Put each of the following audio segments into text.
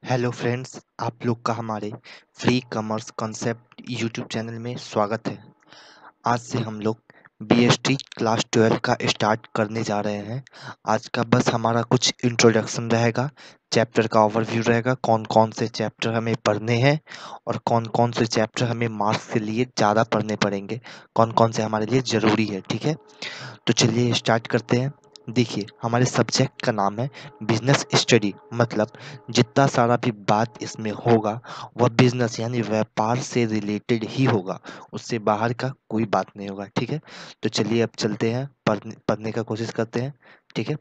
Hello friends, आप लोग का हमारे free commerce concept YouTube channel में स्वागत है। आज से हम लोग बीएसटी क्लास 12 का स्टार्ट करने जा रहे हैं। आज का बस हमारा कुछ इंट्रोडक्शन रहेगा, चैप्टर का ओवरव्यू रहेगा, कौन कौन से चैप्टर हमें पढ़ने हैं और कौन कौन से चैप्टर हमें मार्क्स के लिए ज़्यादा पढ़ने पड़ेंगे, कौन कौन से हमारे लिए ज़रूरी है। ठीक है, तो चलिए स्टार्ट करते हैं। देखिए, हमारे सब्जेक्ट का नाम है बिजनेस स्टडी। मतलब जितना सारा भी बात इसमें होगा वह बिजनेस यानी व्यापार से रिलेटेड ही होगा, उससे बाहर का कोई बात नहीं होगा। ठीक है, तो चलिए अब चलते हैं, पढ़ने पढ़ने का कोशिश करते हैं। ठीक है,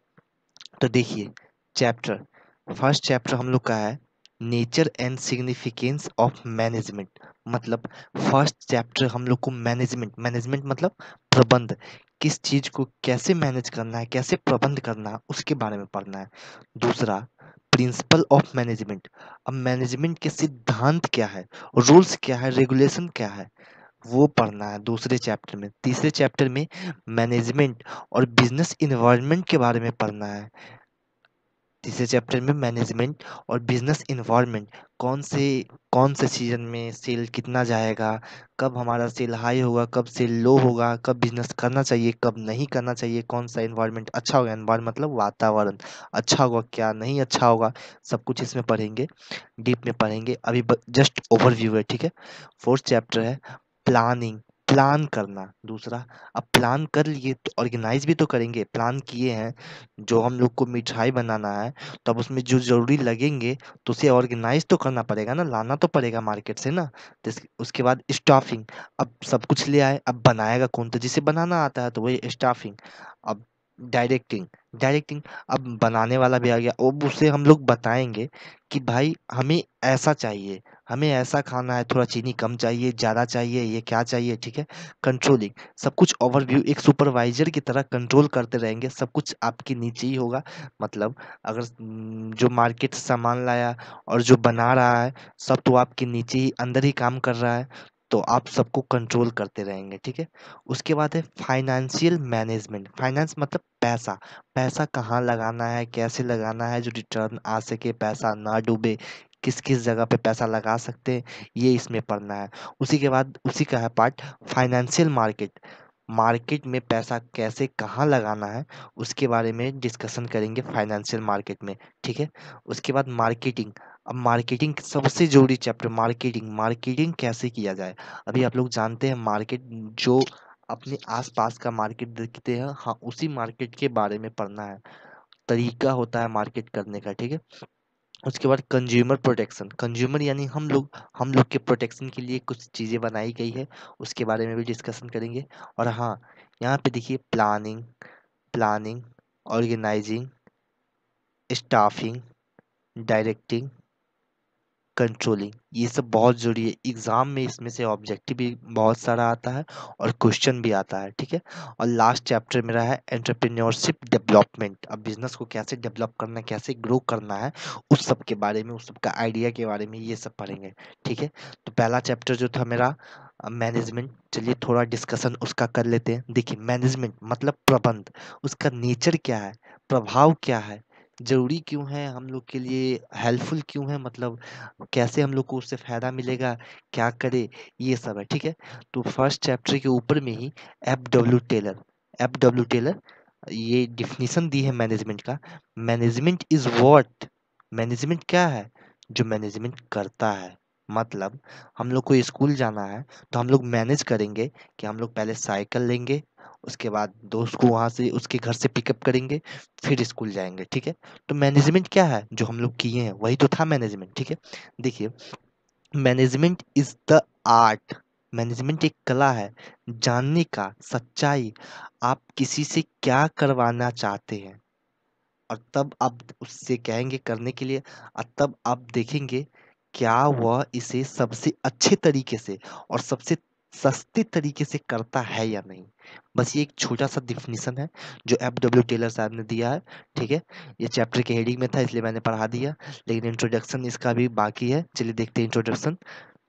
तो देखिए, चैप्टर फर्स्ट चैप्टर हम लोग का है nature and significance of management. मतलब फर्स्ट चैप्टर हम लोग को मैनेजमेंट मैनेजमेंट मतलब प्रबंध, किस चीज को कैसे मैनेज करना है, कैसे प्रबंध करना है, उसके बारे में पढ़ना है। दूसरा, प्रिंसिपल ऑफ मैनेजमेंट। अब मैनेजमेंट के सिद्धांत क्या है, रूल्स क्या है, रेगुलेशन क्या है, वो पढ़ना है दूसरे चैप्टर में। तीसरे चैप्टर में मैनेजमेंट और बिजनेस इन्वायरमेंट के बारे में पढ़ना है। तीसरे चैप्टर में मैनेजमेंट और बिजनेस इन्वायरमेंट, कौन से सीजन में सेल कितना जाएगा, कब हमारा सेल हाई होगा, कब सेल लो होगा, कब बिजनेस करना चाहिए, कब नहीं करना चाहिए, कौन सा इन्वायरमेंट अच्छा होगा, एनवायरमेंट मतलब वातावरण अच्छा होगा क्या नहीं अच्छा होगा, सब कुछ इसमें पढ़ेंगे, डीप में पढ़ेंगे। अभी जस्ट ओवरव्यू है। ठीक है, फोर्थ चैप्टर है प्लानिंग, प्लान करना। दूसरा, अब प्लान कर लिए तो ऑर्गेनाइज भी तो करेंगे, प्लान किए हैं, जो हम लोग को मिठाई बनाना है तो अब उसमें जो जरूरी लगेंगे तो उसे ऑर्गेनाइज तो करना पड़ेगा ना, लाना तो पड़ेगा मार्केट से ना। तो उसके बाद स्टाफिंग, अब सब कुछ ले आए, अब बनाएगा कौन, तो जिसे बनाना आता है तो वही स्टाफिंग। अब डायरेक्टिंग, डायरेक्टिंग अब बनाने वाला भी आ गया, अब उसे हम लोग बताएंगे कि भाई हमें ऐसा चाहिए, हमें ऐसा खाना है, थोड़ा चीनी कम चाहिए, ज़्यादा चाहिए, ये क्या चाहिए। ठीक है, कंट्रोलिंग, सब कुछ ओवरव्यू, एक सुपरवाइजर की तरह कंट्रोल करते रहेंगे, सब कुछ आपके नीचे ही होगा। मतलब अगर जो मार्केट से सामान लाया और जो बना रहा है, सब तो आपके नीचे ही अंदर ही काम कर रहा है, तो आप सबको कंट्रोल करते रहेंगे। ठीक है, उसके बाद है फाइनेंशियल मैनेजमेंट। फाइनेंस मतलब पैसा, पैसा कहाँ लगाना है, कैसे लगाना है जो रिटर्न आ सके, पैसा ना डूबे, किस किस जगह पे पैसा लगा सकते हैं, ये इसमें पढ़ना है। उसी के बाद उसी का है पार्ट फाइनेंशियल मार्केट। मार्केट में पैसा कैसे कहाँ लगाना है, उसके बारे में डिस्कशन करेंगे फाइनेंशियल मार्केट में। ठीक है, उसके बाद मार्केटिंग। अब मार्केटिंग सबसे जरूरी चैप्टर, मार्केटिंग, मार्केटिंग कैसे किया जाए। अभी आप लोग जानते हैं मार्केट, जो अपने आसपास का मार्केट देखते हैं, हाँ उसी मार्केट के बारे में पढ़ना है, तरीका होता है मार्केट करने का। ठीक है, उसके बाद कंज्यूमर प्रोटेक्शन, कंज्यूमर यानी हम लोग के प्रोटेक्शन के लिए कुछ चीज़ें बनाई गई है, उसके बारे में भी डिस्कशन करेंगे। और हाँ, यहाँ पे देखिए planning, planning, organising, staffing, directing, controlling, ये सब बहुत जरूरी है। एग्जाम में इसमें से ऑब्जेक्टिव भी बहुत सारा आता है और क्वेश्चन भी आता है। ठीक है, और लास्ट चैप्टर मेरा है एंटरप्रेन्योरशिप डेवलपमेंट। अब बिजनेस को कैसे डेवलप करना है, कैसे ग्रो करना है, उस सब के बारे में, उस सब का आइडिया के बारे में, ये सब पढ़ेंगे। ठीक है, तो पहला चैप्टर जो था मेरा मैनेजमेंट, चलिए थोड़ा डिस्कशन उसका कर लेते हैं। देखिए, मैनेजमेंट मतलब प्रबंध, उसका नेचर क्या है, प्रभाव क्या है, जरूरी क्यों है हम लोग के लिए, हेल्पफुल क्यों है, मतलब कैसे हम लोग को उससे फायदा मिलेगा, क्या करे, ये सब है। ठीक है, तो फर्स्ट चैप्टर के ऊपर में ही एफ डब्ल्यू टेलर ये डिफिनीशन दी है मैनेजमेंट का। मैनेजमेंट इज व्हाट, मैनेजमेंट क्या है, जो मैनेजमेंट करता है। मतलब हम लोग को स्कूल जाना है तो हम लोग मैनेज करेंगे कि हम लोग पहले साइकिल लेंगे, उसके बाद दोस्त को वहां से उसके घर से पिकअप करेंगे, फिर स्कूल जाएंगे। ठीक है, तो मैनेजमेंट क्या है, जो हम लोग किए हैं वही तो था मैनेजमेंट। ठीक है, देखिए, management is the art, management एक कला है जानने का, सच्चाई, आप किसी से क्या करवाना चाहते हैं और तब आप उससे कहेंगे करने के लिए, और तब आप देखेंगे क्या वह इसे सबसे अच्छे तरीके से और सबसे सस्ते तरीके से करता है या नहीं। बस ये एक छोटा सा डिफिनीशन है जो एफ डब्ल्यू टेलर साहब ने दिया है। ठीक है, ये चैप्टर के हेडिंग में था इसलिए मैंने पढ़ा दिया, लेकिन इंट्रोडक्शन इसका भी बाकी है, चलिए देखते हैं इंट्रोडक्शन।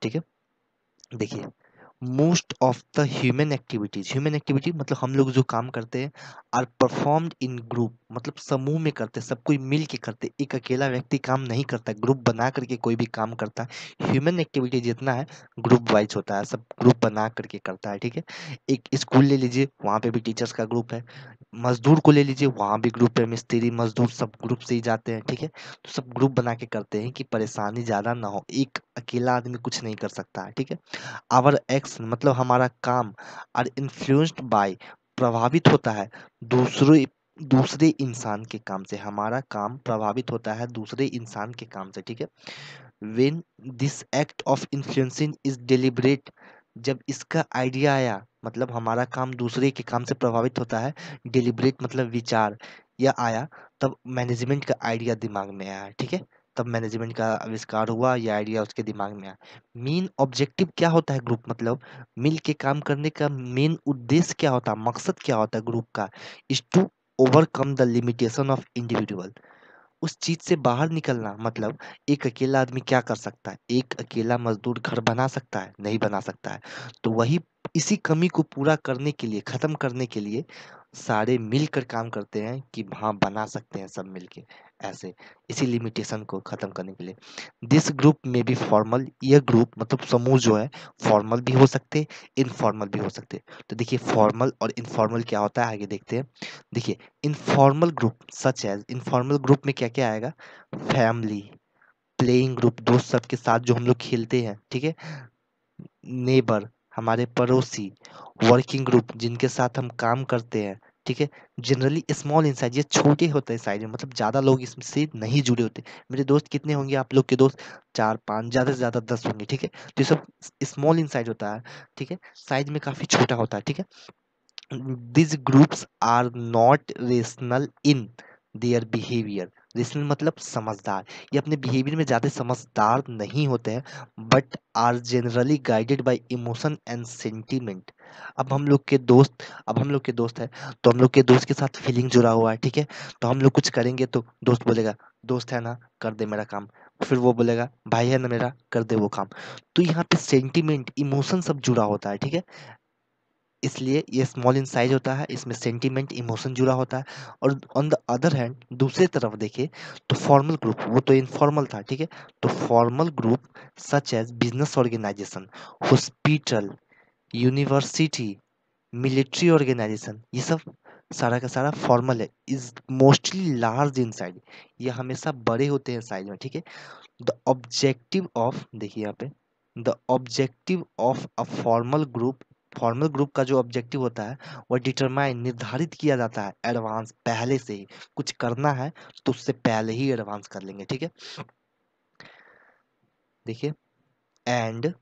ठीक है, देखिए, most of the human activity मतलब हम लोग जो काम करते हैं आर परफॉर्म्ड इन ग्रुप, मतलब समूह में करते हैं, सब कोई मिल के करते हैं। एक अकेला व्यक्ति काम नहीं करता, ग्रुप बना करके कोई भी काम करता है। ह्यूमन एक्टिविटी जितना है ग्रुप वाइज होता है, सब ग्रुप बना करके करता है, ठीक है। एक स्कूल ले लीजिए, वहाँ पे भी टीचर्स का ग्रुप है। मजदूर को ले लीजिए, वहाँ भी ग्रुप है, मिस्त्री मजदूर सब ग्रुप से ही जाते हैं, ठीक है। तो सब ग्रुप बना के करते हैं कि परेशानी ज्यादा ना हो, एक अकेला आदमी कुछ नहीं कर सकता है, ठीक है। आवर एक्शन मतलब हमारा काम आर इन्फ्लुएंस्ड बाय, प्रभावित होता है दूसरे दूसरे इंसान के काम से। हमारा काम प्रभावित होता है दूसरे इंसान के काम से, ठीक है। when this act of influencing is deliberate, जब इसका आइडिया आया मतलब हमारा काम दूसरे के काम से प्रभावित होता है, डिलिबरेट मतलब विचार या आया, तब मैनेजमेंट का आइडिया दिमाग में आया, ठीक है। तब मैनेजमेंट का आविष्कार हुआ, या आइडिया उसके दिमाग में आया। मेन ऑब्जेक्टिव क्या होता है ग्रुप मतलब मिल के काम करने का मेन उद्देश्य क्या होता है, मकसद क्या होता है ग्रुप का, is to overcome the limitation of individual, उस चीज से बाहर निकलना। मतलब एक अकेला आदमी क्या कर सकता है, एक अकेला मजदूर घर बना सकता है, नहीं बना सकता है। तो वही इसी कमी को पूरा करने के लिए, खत्म करने के लिए सारे मिलकर काम करते हैं कि हाँ बना सकते हैं सब मिलके ऐसे, इसी लिमिटेशन को खत्म करने के लिए। दिस ग्रुप में भी फॉर्मल, ये ग्रुप मतलब समूह जो है फॉर्मल भी हो सकते, इनफॉर्मल भी हो सकते। तो देखिए फॉर्मल और इनफॉर्मल क्या होता है आगे देखते हैं। देखिए informal group such as, informal group में क्या क्या आएगा, फैमिली, प्लेइंग ग्रुप दोस्त सबके साथ जो हम लोग खेलते हैं, ठीक है। नेबर हमारे पड़ोसी, वर्किंग ग्रुप जिनके साथ हम काम करते हैं, ठीक है। जनरली स्मॉल इन साइज, ये छोटे होते हैं साइज में, मतलब ज्यादा लोग इससे नहीं जुड़े होते। मेरे दोस्त कितने होंगे, आप लोग के दोस्त 4 5, ज्यादा से ज्यादा 10 होंगे, ठीक है। तो ये सब स्मॉल इन साइज होता है, ठीक है, साइज में काफी छोटा होता है, ठीक है। these groups are not rational in their behavior, rational मतलब समझदार, ये अपने बिहेवियर में ज्यादा समझदार नहीं होते हैं, but are generally guided by emotion and sentiment. अब हम लोग के दोस्त है, तो हम लोग के दोस्त के साथ फीलिंग जुड़ा हुआ है, ठीक है। तो हम लोग कुछ करेंगे तो दोस्त बोलेगा दोस्त है ना कर दे मेरा काम, फिर वो बोलेगा भाई है ना मेरा कर दे वो काम। तो यहाँ पे सेंटीमेंट इमोशन सब जुड़ा होता है, ठीक है। इसलिए ये स्मॉल इन साइज होता है, इसमें सेंटीमेंट इमोशन जुड़ा होता है। और ऑन द अदर हैंड दूसरी तरफ देखें तो फॉर्मल ग्रुप, वो तो इनफॉर्मल था, ठीक है। तो formal group such as business organisation, hospital, university, military organisation, ये सब सारा का सारा फॉर्मल है, is mostly large in size, ये हमेशा बड़े होते हैं साइज में, ठीक है। द ऑब्जेक्टिव ऑफ, देखिए यहाँ पे, the objective of a formal group का जो ऑब्जेक्टिव होता है वह डिटरमाइन निर्धारित किया जाता है एडवांस, पहले से ही कुछ करना है तो उससे पहले ही एडवांस कर लेंगे, ठीक है। देखिए and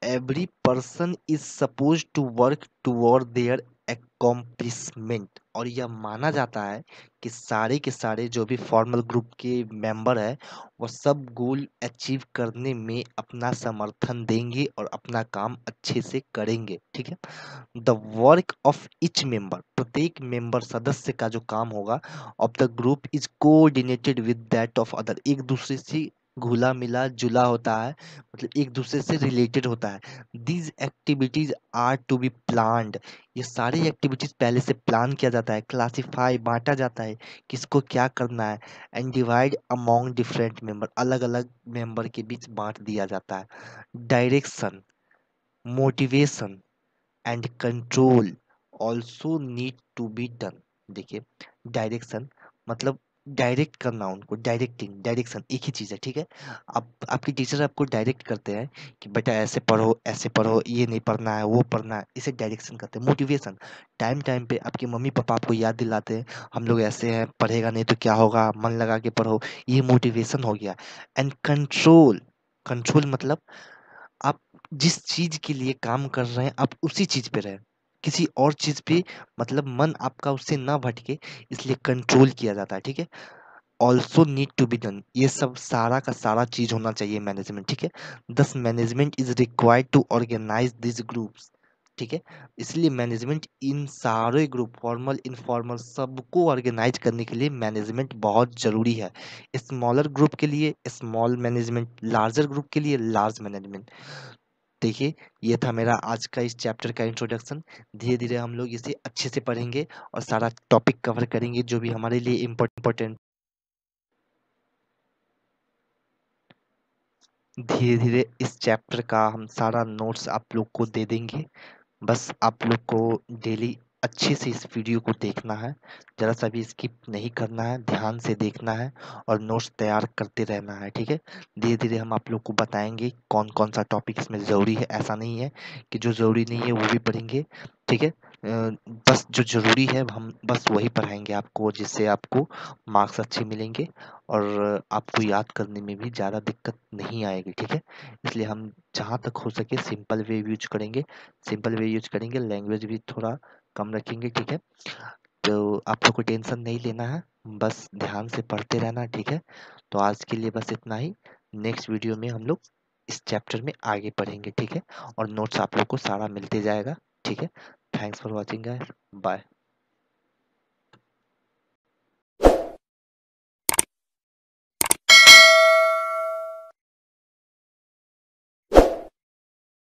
every person is supposed to work toward their accomplishment, और यह माना जाता है कि सारे के सारे जो भी फॉर्मल ग्रुप के मेंबर है वो सब गोल अचीव करने में अपना समर्थन देंगे और अपना काम अच्छे से करेंगे, ठीक है। The work of each member, प्रत्येक मेंबर सदस्य का जो काम होगा of the group is coordinated with that of other, एक दूसरे से घुला मिला जुला होता है, मतलब एक दूसरे से रिलेटेड होता है। These activities are to be planned, ये सारी एक्टिविटीज पहले से प्लान किया जाता है, क्लासिफाई बांटा जाता है किसको क्या करना है, and divide among different member, अलग अलग मेंबर के बीच बांट दिया जाता है। Direction, motivation and control also need to be done. देखिए डायरेक्शन मतलब डायरेक्ट करना उनको, डायरेक्टिंग डायरेक्शन एक ही चीज़ है, ठीक है। आप आपकी टीचर आपको डायरेक्ट करते हैं कि बेटा ऐसे पढ़ो, ये नहीं पढ़ना है वो पढ़ना है, इसे डायरेक्शन करते हैं। मोटिवेशन, टाइम टाइम पे आपके मम्मी पापा आपको याद दिलाते हैं हम लोग ऐसे हैं, पढ़ेगा नहीं तो क्या होगा, मन लगा के पढ़ो, ये मोटिवेशन हो गया। एंड कंट्रोल, कंट्रोल मतलब आप जिस चीज के लिए काम कर रहे हैं आप उसी चीज पे रहें, किसी और चीज पे मतलब मन आपका उससे ना भटके, इसलिए कंट्रोल किया जाता है, ठीक है। Also need to be done, ये सब सारा का सारा चीज होना चाहिए मैनेजमेंट, ठीक है। Thus management is required to organise this groups, ठीक है। इसलिए मैनेजमेंट इन सारे ग्रुप फॉर्मल इनफॉर्मल सबको ऑर्गेनाइज करने के लिए मैनेजमेंट बहुत जरूरी है। स्मॉलर ग्रुप के लिए स्मॉल मैनेजमेंट, लार्जर ग्रुप के लिए लार्ज मैनेजमेंट। देखिए, ये था मेरा आज का इस चैप्टर का इंट्रोडक्शन। धीरे-धीरे हम लोग इसे अच्छे से पढ़ेंगे और सारा टॉपिक कवर करेंगे जो भी हमारे लिए इम्पोर्टेंट। धीरे-धीरे इस चैप्टर का हम सारा नोट्स आप लोग को दे देंगे। बस आप लोग को डेली अच्छे से इस वीडियो को देखना है, ज़रा सा भी स्किप नहीं करना है, ध्यान से देखना है और नोट्स तैयार करते रहना है, ठीक है? धीरे-धीरे हम आप लोग को बताएँगे कौन-कौन सा टॉपिक इसमें ज़रूरी है, ऐसा नहीं है कि जो ज़रूरी नहीं है वो भी पढ़ेंगे, ठीक है? बस जो ज़रूरी है हम बस वही पढ़ाएँगे आपको, जिससे आपको मार्क्स अच्छे मिलेंगे और आपको याद करने में भी ज़्यादा दिक्कत नहीं आएगी, ठीक है? इसलिए हम जहाँ तक हो सके सिंपल वे यूज़ करेंगे। सिंपल वे यूज़ करेंगे, लैंग्वेज भी थोड़ा कम रखेंगे, ठीक है? तो आप लोग को टेंशन नहीं लेना है, बस ध्यान से पढ़ते रहना, ठीक है? तो आज के लिए बस इतना ही। नेक्स्ट वीडियो में हम लोग इस चैप्टर में आगे पढ़ेंगे, ठीक है? और नोट्स आप लोग को सारा मिलते जाएगा, ठीक है? Thanks for watching guys, bye.